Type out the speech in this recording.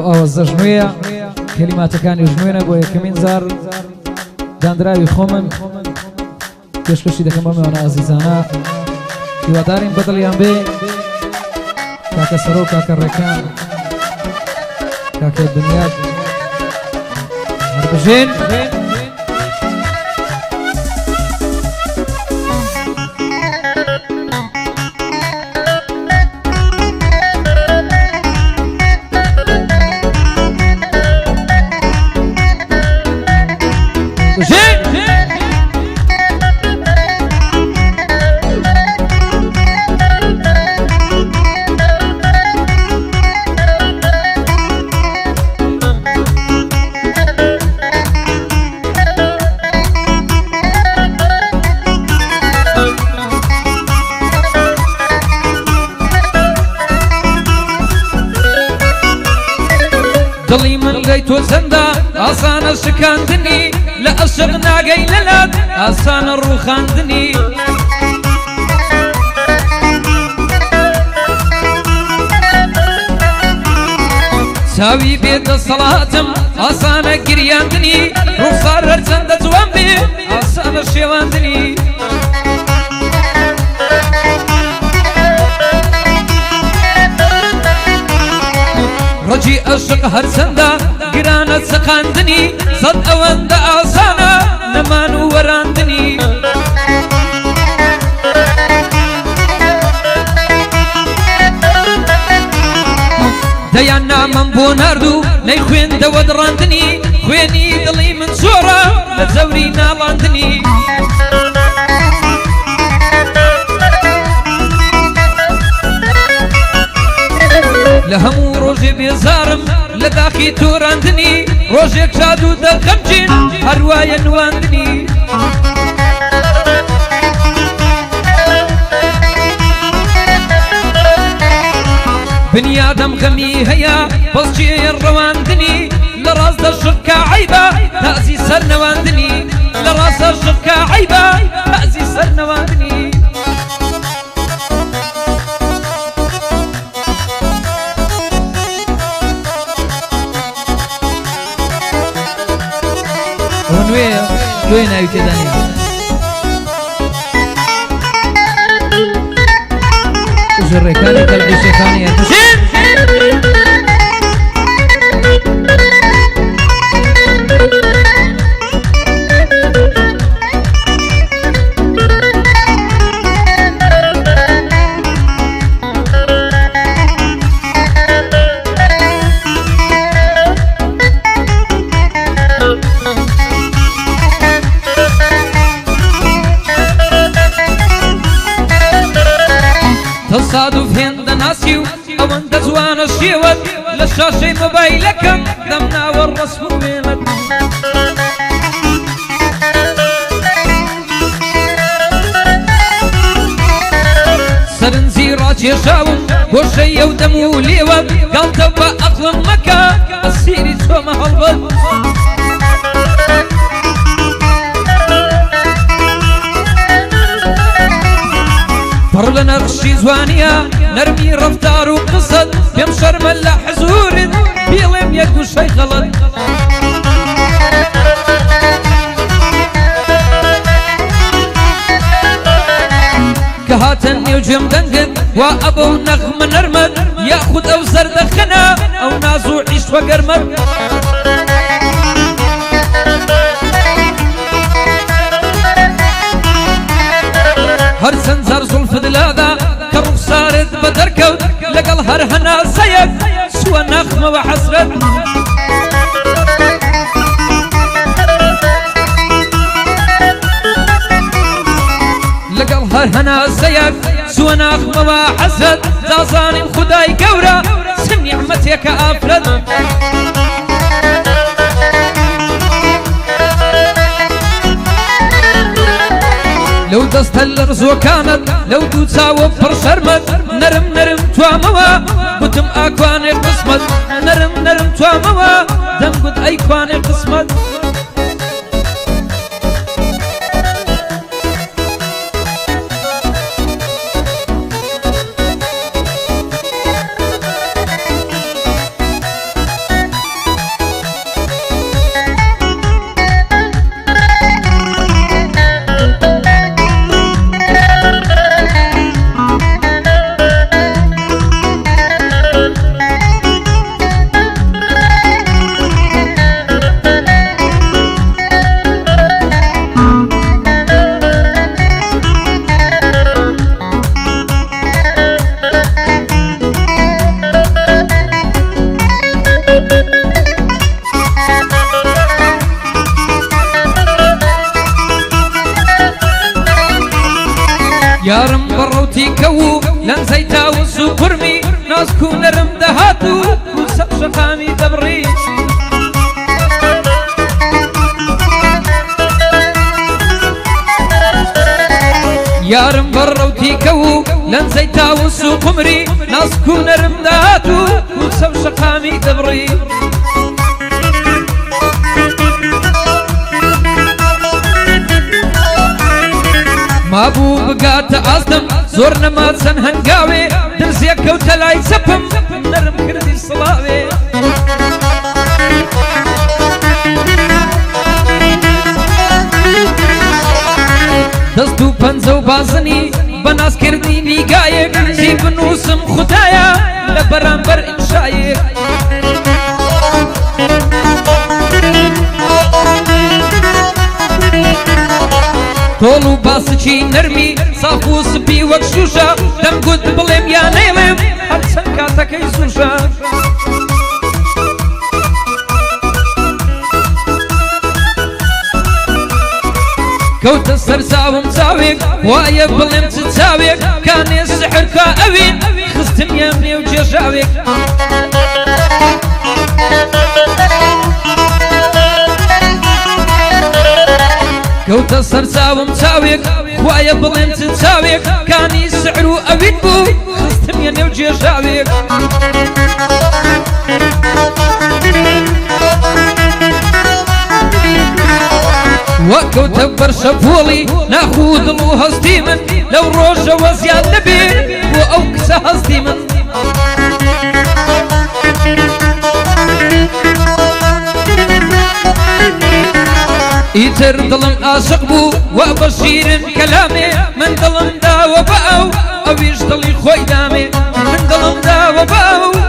ئەوەزە ژنوێیە کەلیماتەکانی ژنوێنە بۆ یەکەمین زار دانراوی خۆمن پێشکەشی دەکەم بە میوانە ئازیزانە هیوادارین بەدڵیان بێ کاکە سەرۆ و کاکە ڕێکان کاکە دنیات هەربژێن دڵی من گەی تۆ زەندا ئاسانە شکاندنی لە ئەشق ناگەی لەلات ئاسانە ڕووخاندنی چاوی بێتە سەڵاتم ئاسانە گریاندنی ڕوخسار هەرچەندە جوان بێ ئاسانە شێواندنی ڕەجی ئەشق هەرچەندە گرانە چقاندنی سەد ئەوەندە ئاسانە نەمان و وەراندنی دەیان نامەم بۆ ناردوو نەی خوێندەوە دڕاندنی خوێنی دڵی من زۆرە لە جەوری ناڵاندنی لە هەموو ڕۆژێ بێزارم لە داخی تۆراندنی ڕۆژێک شاد و دەخەمجین هەروایە نواندنی بنیادەم غەمی هەیە بەڵجێ ڕەواندنی لە ڕاستە شقکە عەیبە تازی سەر نەواندنی لە ڕاستە شقکە عەیبە تازی سەر نەواندنی نوێیە لۆی ناوی تێدانی ژڕێکانی کەلبیشەکانی هەربژێن تصادف هێندە ناسی و ئەوەندە جوانە شێوەت لە شاشەی مۆبایلەکەم دەمناوە ڕەسم و وێنەت سەرنجی ڕاکێشاوم گۆشەی ئەو دەم و لێوە گاڵتە بە ئەقڵم مەکە ئەسیری چۆمە هەڵبەت پڕ لە نەخشی جوانیە نەرمی ڕەفتار و قسەت پێم شەرمە لە حزورت بێڵێم یەک گوشەی غەڵەت کە هاتە نێو جێم دەنگت وا ئەبە و نەغمە نەرمەت یاخود ئەو زەردەخەنە ئەو ناز و عیشوە گەرمەت هەرچەند زار زولفت لادا کە ڕوخسارت بە دەرکەوت لەگەڵ هەر هەناسەیەک سووە نەخمەوە حەسرەت لەگەڵ هەر هەناسەیەک سووە نەخمەوە حەسرەت دازانیم خودای گەورە چ نیعمەتێکە ئافرەت لەو دەستە لەرزۆکانت لەو دوو چاوە پڕ شەرمەت نەرم نەرم توامەوە گوتم ئاکوانێ قسمەت نەرم نەرم توامەوە دەمگوت ئەی کوانێ قسمەت یارم بەڕەوتی کەو لەنزەی تاوس و قورمی نازک و نەرم دەهات و سەب شەقامی دەبڕی یارم بەڕەوتی کەو لەنزەی تاوس و قمری نازک و نەرم دەهات و سەب شەقامی دەبڕی مابوو بگاتە ئاستم زۆر نەما چەند هەنگاوێ دەرزێک کەوتە لای چەپم نەرم کردی سڵاوێ دەست و پەنجە و بازنی بە نازکردنی نیگایەک چی بنووسم خودایە لە بەرامبەر ئینشایەک تۆڵ و باسکی نەرمی ساف و سپی وەک شوشە دەمگوت بڵێم یا نەیڵێم هەرچەند کاتەکەی سوشە کەوتە سەر چاوم چاوێک وایە بڵێم چ چاوێک کانێ سحر کا ئەوین خستمیان نێو جێژاوێک کەوتە سەر چاوم چاوێک وایە بڵێم چ چاوێک کانی سحر و ئەوین بوو خستمیان نێو جێژاوێک وەکەوتە بەرشە پۆڵی ناخوو دڵ و هەستی من لەو ڕۆژەوە زیاد نەبێ بۆ ئەو کچە هەستی من ئیتر دڵم عاشق بوو وا بە شیرن کەلامێ من دڵم داوە بە ئەو ئەویش دڵی خۆی دامێ من دڵم داوە بە ئەو